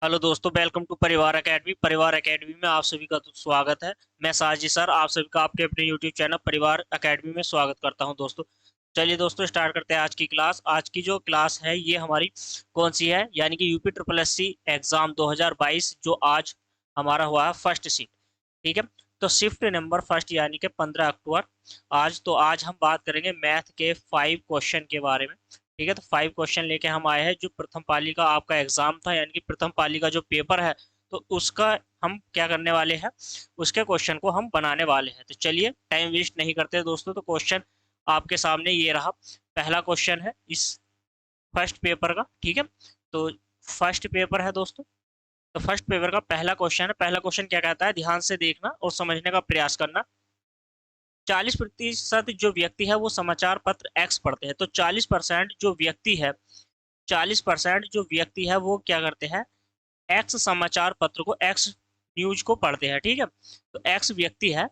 Hello दोस्तों, welcome to परिवार academy. परिवार एकेडमी में आप सभी का स्वागत है। मैं साजिद सर आप सभी का आपके अपने यूट्यूब चैनल परिवार एकेडमी में स्वागत करता हूं दोस्तों। चलिए दोस्तों, स्टार्ट करते हैं आज की क्लास। आज की जो क्लास है ये हमारी कौन सी है, यानी कि यूपी ट्रिपल एससी एग्जाम 2022 जो आज हमारा हुआ है फर्स्ट शिफ्ट। ठीक है, तो शिफ्ट नंबर फर्स्ट यानी कि 15 अक्टूबर आज हम बात करेंगे मैथ के 5 क्वेश्चन के बारे में। ठीक है, तो 5 क्वेश्चन लेके हम आए हैं जो प्रथम पाली का आपका एग्जाम था, यानी कि प्रथम पाली का जो पेपर है, तो उसका हम क्या करने वाले हैं, उसके क्वेश्चन को हम बनाने वाले हैं। तो चलिए टाइम वेस्ट नहीं करते दोस्तों, तो क्वेश्चन आपके सामने ये रहा। पहला क्वेश्चन है इस फर्स्ट पेपर का। ठीक है, तो फर्स्ट पेपर है दोस्तों। तो फर्स्ट पेपर का पहला क्वेश्चन है। पहला क्वेश्चन क्या कहता है, ध्यान से देखना और समझने का प्रयास करना। 40% जो व्यक्ति है वो समाचार पत्र एक्स पढ़ते हैं। तो 40% जो व्यक्ति है, 40% जो व्यक्ति है वो क्या करते हैं, एक्स समाचार पत्र को, एक्स न्यूज को पढ़ते हैं। ठीक है, तो एक्स व्यक्ति है,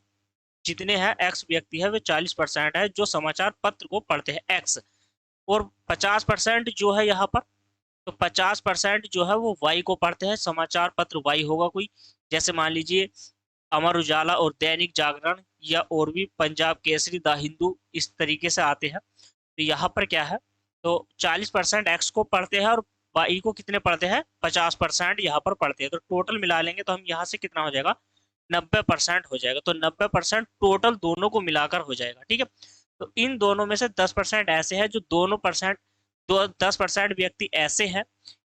जितने हैं एक्स व्यक्ति है वे 40% है जो समाचार पत्र को पढ़ते हैं, एक्स। और 50% जो है यहाँ पर, तो 50% जो है वो वाई को पढ़ते हैं। समाचार पत्र वाई होगा कोई, जैसे मान लीजिए अमर उजाला और दैनिक जागरण, या और भी पंजाब केसरी, द हिंदू, इस तरीके से आते हैं। तो यहाँ पर क्या है, तो 40% एक्स को पढ़ते हैं और वाई को कितने पढ़ते हैं, 50% यहाँ पर पढ़ते हैं। तो टोटल मिला लेंगे तो हम यहाँ से कितना हो जाएगा, 90% हो जाएगा। तो 90% टोटल दोनों को मिलाकर हो जाएगा। ठीक है, तो इन दोनों में से 10% ऐसे हैं जो दोनों परसेंट, 10% व्यक्ति ऐसे हैं,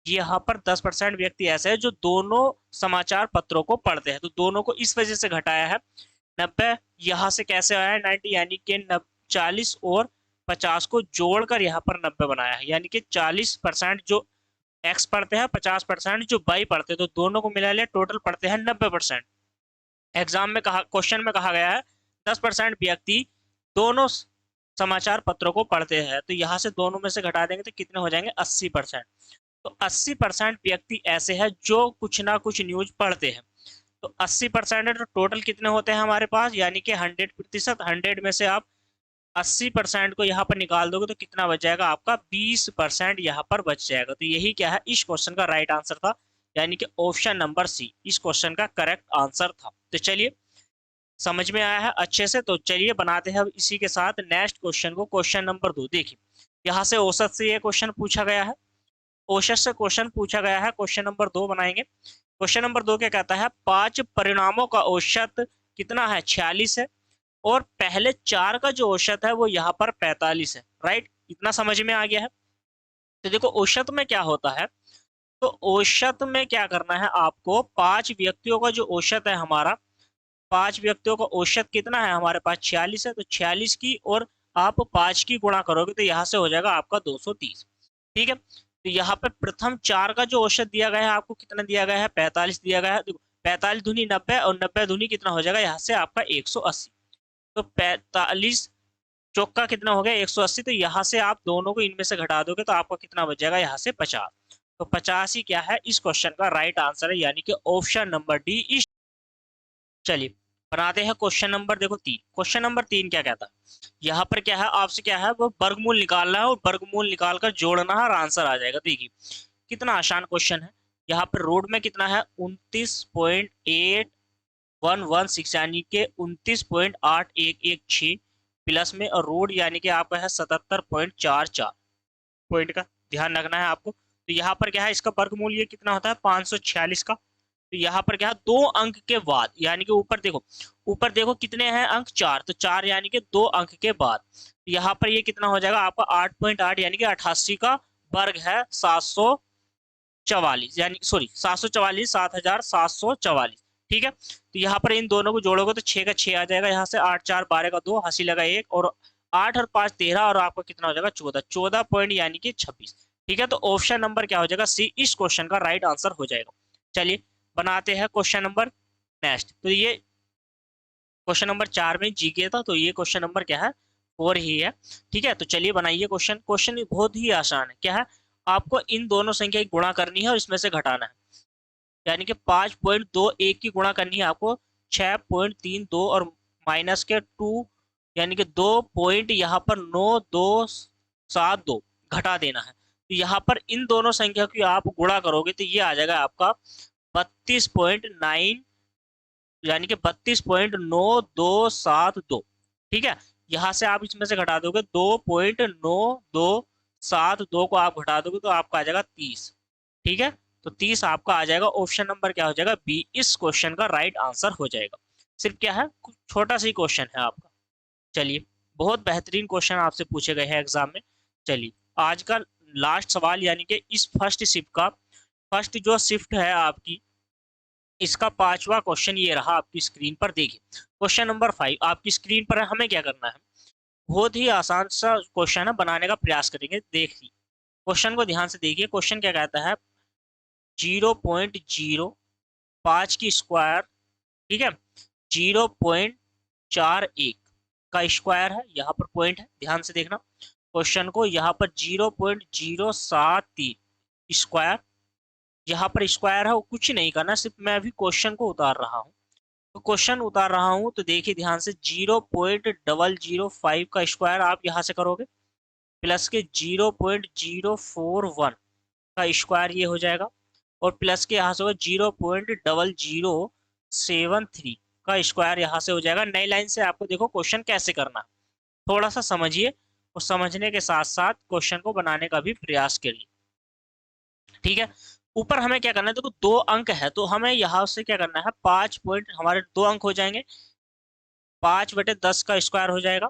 यहाँ पर 10% व्यक्ति ऐसे हैं जो दोनों समाचार पत्रों को पढ़ते हैं। तो दोनों को इस वजह से घटाया है 90, यहाँ से कैसे आया है 90, यानी कि 40 और 50 को जोड़कर यहाँ पर 90 बनाया है। यानी कि 40% जो एक्स पढ़ते हैं, 50% जो वाई पढ़ते हैं, तो दोनों को मिला लिया, टोटल पढ़ते हैं 90%। एग्जाम में कहा, क्वेश्चन में कहा गया है 10% व्यक्ति दोनों समाचार पत्रों को पढ़ते हैं। तो यहाँ से दोनों में से घटा देंगे तो कितने हो जाएंगे, 80%। तो 80% व्यक्ति ऐसे हैं जो कुछ ना कुछ न्यूज पढ़ते हैं। तो 80% है तो टोटल कितने होते हैं हमारे पास, यानी कि 100%। 100 में से आप 80% को यहाँ पर निकाल दोगे तो कितना बच जाएगा आपका, 20% यहाँ पर बच जाएगा। तो यही क्या है, इस क्वेश्चन का राइट आंसर था, यानी कि ऑप्शन नंबर सी इस क्वेश्चन का करेक्ट आंसर था। तो चलिए, समझ में आया है अच्छे से। तो चलिए बनाते हैं अब इसी के साथ नेक्स्ट क्वेश्चन को। क्वेश्चन नंबर 2 देखिए, यहाँ से औसत से ये क्वेश्चन पूछा गया है, औसत से क्वेश्चन पूछा गया है। क्वेश्चन नंबर 2 बनाएंगे। क्वेश्चन नंबर 2 क्या कहता है, 5 परिणामों का औसत कितना है, 46 है, और पहले 4 का जो औसत है वो यहाँ पर 45 है। राइट, इतना समझ में आ गया है। तो देखो औसत में क्या होता है, तो औसत में क्या करना है आपको, 5 व्यक्तियों का जो औसत है हमारा, 5 व्यक्तियों का औसत कितना है हमारे पास, 46 है। तो 46 की और आप 5 की गुणा करोगे तो यहाँ से हो जाएगा आपका 230। ठीक है, तो यहाँ पे प्रथम 4 का जो औसत दिया गया है आपको, कितना दिया गया है, 45 दिया गया है। देखो 45 दूनी 90, और 90 दूनी कितना हो जाएगा यहाँ से आपका 180। तो 45 चौका कितना हो गया, 180। तो यहाँ से आप दोनों को इनमें से घटा दोगे तो आपका कितना बच जाएगा, यहाँ से 50। तो 50 ही क्या है इस क्वेश्चन का राइट आंसर है, यानी कि ऑप्शन नंबर डी इस। चलिए बनाते हैं क्वेश्चन नंबर, देखो 3। क्वेश्चन नंबर 3 क्या कहता है, यहाँ पर क्या है, आपसे क्या है, वो वर्गमूल निकालना है, और वर्गमूल निकालकर जोड़ना है और आंसर आ जाएगा। देखिए कितना आसान क्वेश्चन है। यहाँ पर रोड में कितना है, 29.8116, यानी कि 29.8116 प्लस में, और रोड यानी कि आपका है 77.44 पॉइंट का ध्यान रखना है आपको। तो यहाँ पर क्या है, इसका वर्गमूल ये कितना होता है, 546 का। तो यहाँ पर क्या है, 2 अंक के बाद, यानी कि ऊपर देखो, ऊपर देखो कितने हैं अंक, 4, तो 4 यानी कि 2 अंक के बाद। तो यहाँ पर ये कितना हो जाएगा आपका 8.8, यानी कि 88 का वर्ग है 744, यानी सॉरी 744, 7744। ठीक है, तो यहाँ पर इन दोनों को जोड़ोगे तो 6 का 6 आ जाएगा, यहाँ से 8 4 12 का 2, हंसी लगा 1, और 8 और 5 13, और आपका कितना हो जाएगा 14, 14 पॉइंट यानी कि 26। ठीक है, तो ऑप्शन नंबर क्या हो जाएगा, सी इस क्वेश्चन का राइट आंसर हो जाएगा। चलिए बनाते हैं क्वेश्चन नंबर नेक्स्ट। तो ये क्वेश्चन नंबर 4 में जीके था, तो ये क्वेश्चन नंबर क्या है, 4 ही है। ठीक है, तो चलिए बनाइए क्वेश्चन। क्वेश्चन बहुत ही आसान है, क्या है, आपको इन दोनों संख्या की गुणा करनी है और इसमें से घटाना है। यानी कि 5.21 की गुणा करनी है आपको 6.32, और माइनस के 2, यानी कि 2 पॉइंट यहाँ पर 9272 घटा देना है। तो यहाँ पर इन दोनों संख्या की आप गुणा करोगे तो ये आ जाएगा आपका 32.9 यानी कि 32.9272। ठीक है, यहाँ से आप इसमें से घटा दोगे 2.9272 को आप घटा दोगे तो आपका आ जाएगा 30। ठीक है, तो 30 आपका आ जाएगा। ऑप्शन नंबर क्या हो जाएगा, बी इस क्वेश्चन का राइट आंसर हो जाएगा। सिर्फ क्या है, छोटा सा ही क्वेश्चन है आपका। चलिए, बहुत बेहतरीन क्वेश्चन आपसे पूछे गए हैं एग्जाम में। चलिए, आज का लास्ट सवाल यानी कि इस फर्स्ट शिफ्ट का, फर्स्ट जो शिफ्ट है आपकी, इसका 5वां क्वेश्चन ये रहा आपकी स्क्रीन पर। देखिए, क्वेश्चन नंबर 5 आपकी स्क्रीन पर है। हमें क्या करना है, बहुत ही आसान सा क्वेश्चन है, बनाने का प्रयास करेंगे। देखिए, क्वेश्चन को ध्यान से देखिए। क्वेश्चन क्या कहता है, 0.05 की स्क्वायर, ठीक है, 0.41 का स्क्वायर है, यहाँ पर पॉइंट है, ध्यान से देखना क्वेश्चन को। यहाँ पर 0.073 स्क्वायर, यहाँ पर स्क्वायर है, वो कुछ नहीं करना, सिर्फ मैं अभी क्वेश्चन को उतार रहा हूँ। तो क्वेश्चन उतार रहा हूँ तो देखिए ध्यान से, 0.005 का स्क्वायर आप यहाँ से करोगे, प्लस के 0.041 का स्क्वायर ये हो जाएगा, और प्लस के यहाँ से होगा 0.0073 का स्क्वायर यहाँ से हो जाएगा। नई लाइन से आपको देखो क्वेश्चन कैसे करना, थोड़ा सा समझिए और समझने के साथ साथ क्वेश्चन को बनाने का भी प्रयास करिए। ठीक है, ऊपर हमें क्या करना है, देखो 2 अंक है तो हमें यहाँ से क्या करना है, 5 पॉइंट, हमारे 2 अंक हो जाएंगे, 5/10 का स्क्वायर हो जाएगा,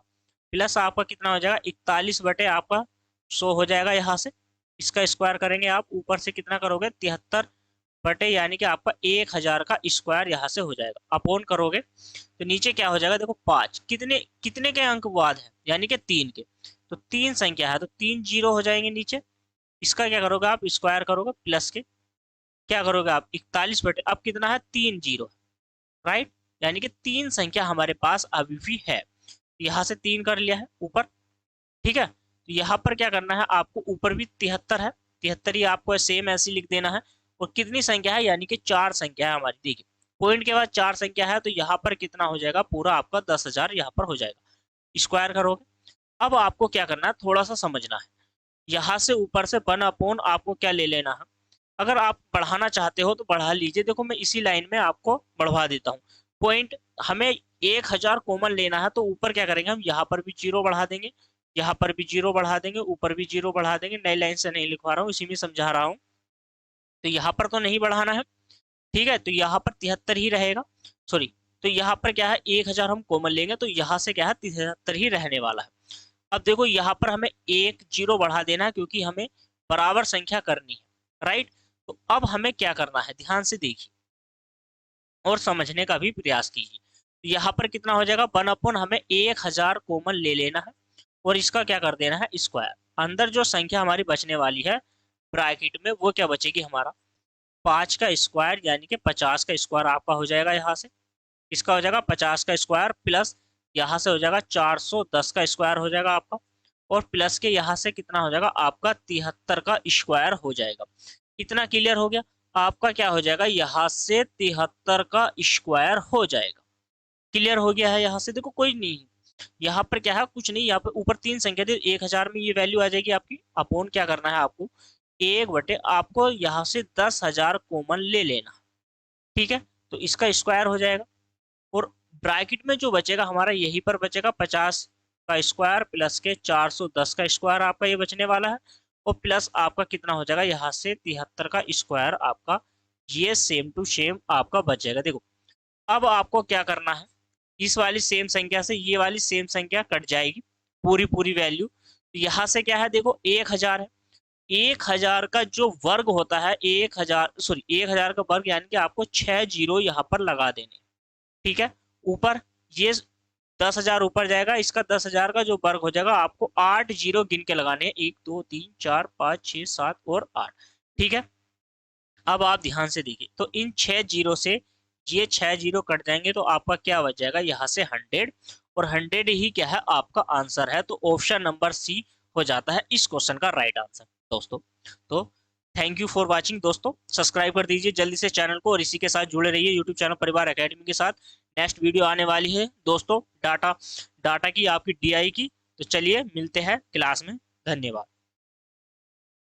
प्लस आपका कितना हो जाएगा, 41 बटे आपका 100 हो जाएगा। यहाँ से इसका स्क्वायर करेंगे आप, ऊपर से कितना करोगे, 73 बटे यानी कि आपका 1000 का स्क्वायर यहाँ से हो जाएगा। अपोन करोगे तो नीचे क्या हो जाएगा, देखो 5 कितने कितने के अंक बाद है, यानी कि 3 के, तो 3 संख्या है तो 3 जीरो हो जाएंगे नीचे। इसका क्या करोगे आप, स्क्वायर करोगे, प्लस के क्या करोगे आप, 41 बटे, अब कितना है, 3 जीरो, राइट, यानी कि 3 संख्या हमारे पास अभी भी है। यहाँ से 3 कर लिया है ऊपर। ठीक है, तो यहाँ पर क्या करना है आपको, ऊपर भी 73 है, 73 ही आपको सेम ऐसे लिख देना है। और कितनी संख्या है, यानी कि 4 संख्या है हमारी। देखिए, पॉइंट के बाद 4 संख्या है तो यहाँ पर कितना हो जाएगा, पूरा आपका 10,000 यहाँ पर हो जाएगा। स्क्वायर करोगे। अब आपको क्या करना है, थोड़ा सा समझना है। यहाँ से ऊपर से 1/, आपको क्या ले लेना है, अगर आप बढ़ाना चाहते हो तो बढ़ा लीजिए। देखो मैं इसी लाइन में आपको बढ़वा देता हूँ। पॉइंट हमें 1000 कॉमन लेना है तो ऊपर क्या करेंगे, हम यहाँ पर भी 0 बढ़ा देंगे, यहाँ पर भी 0 बढ़ा देंगे, ऊपर भी 0 बढ़ा देंगे। नई लाइन से नहीं लिखवा रहा हूँ, इसी में समझा रहा हूँ। तो यहाँ पर तो नहीं बढ़ाना है, ठीक है, तो यहाँ पर 73 ही रहेगा, सॉरी। तो यहाँ पर क्या है, 1000 हम कॉमन लेंगे तो यहाँ से क्या है, 73 ही रहने वाला है। अब देखो यहाँ पर हमें 1 0 बढ़ा देना है क्योंकि हमें बराबर संख्या करनी है, राइट। तो अब हमें क्या करना है, ध्यान से देखिए और समझने का भी प्रयास कीजिए। तो यहाँ पर कितना हो जाएगा, 1/, हमें 1000 कॉमन ले लेना है और इसका क्या कर देना है, स्क्वायर। अंदर जो संख्या हमारी बचने वाली है ब्रैकेट में, वो क्या बचेगी हमारा, 5 का स्क्वायर, यानी कि 50 का स्क्वायर आपका हो जाएगा। यहाँ से इसका हो जाएगा 50 का स्क्वायर, प्लस यहाँ से हो जाएगा 410 का स्क्वायर हो जाएगा आपका, और प्लस के यहाँ से कितना हो जाएगा आपका, 73 का स्क्वायर हो जाएगा। इतना क्लियर हो गया, आपका क्या हो जाएगा, यहाँ से 73 का स्क्वायर हो जाएगा। क्लियर हो गया है यहाँ से, देखो कोई नहीं, यहाँ पर क्या है, कुछ नहीं, यहाँ पर ऊपर 3 संख्या थी, 1000 में ये वैल्यू आ जाएगी आपकी। अपोन क्या करना है आपको, 1/, आपको यहाँ से 10,000 कॉमन ले लेना, ठीक है, तो इसका स्क्वायर हो जाएगा। और ब्रैकेट में जो बचेगा हमारा, यहीं पर बचेगा 50 का स्क्वायर, प्लस के 410 का स्क्वायर आपका ये बचने वाला है, और प्लस आपका कितना हो जाएगा, यहाँ से 73 का स्क्वायर आपका, ये सेम टू सेम आपका बचेगा। देखो अब आपको क्या करना है, इस वाली सेम संख्या से ये वाली सेम संख्या कट जाएगी, पूरी पूरी वैल्यू। यहाँ से क्या है, देखो 1000 है, 1000 का जो वर्ग होता है, 1000 का वर्ग, यानी कि आपको 6 जीरो यहाँ पर लगा देने, ठीक है। ऊपर ये 10,000 ऊपर जाएगा, इसका 10,000 का जो वर्ग हो जाएगा, आपको 8 जीरो गिन के लगाने हैं, 1 2 3 4 5 6 7 और 8, ठीक है। अब आप ध्यान से देखिए, तो इन 6 जीरो से ये 6 जीरो कट जाएंगे तो आपका क्या बच जाएगा, यहाँ से 100, और 100 ही क्या है आपका आंसर है। तो ऑप्शन नंबर सी हो जाता है इस क्वेश्चन का राइट आंसर दोस्तों। तो थैंक यू फॉर वाचिंग दोस्तों, सब्सक्राइब कर दीजिए जल्दी से चैनल को, और इसी के साथ जुड़े रहिए यूट्यूब चैनल परिवार एकेडमी के साथ। नेक्स्ट वीडियो आने वाली है दोस्तों, डाटा की, आपकी डीआई की। तो चलिए मिलते हैं क्लास में, धन्यवाद।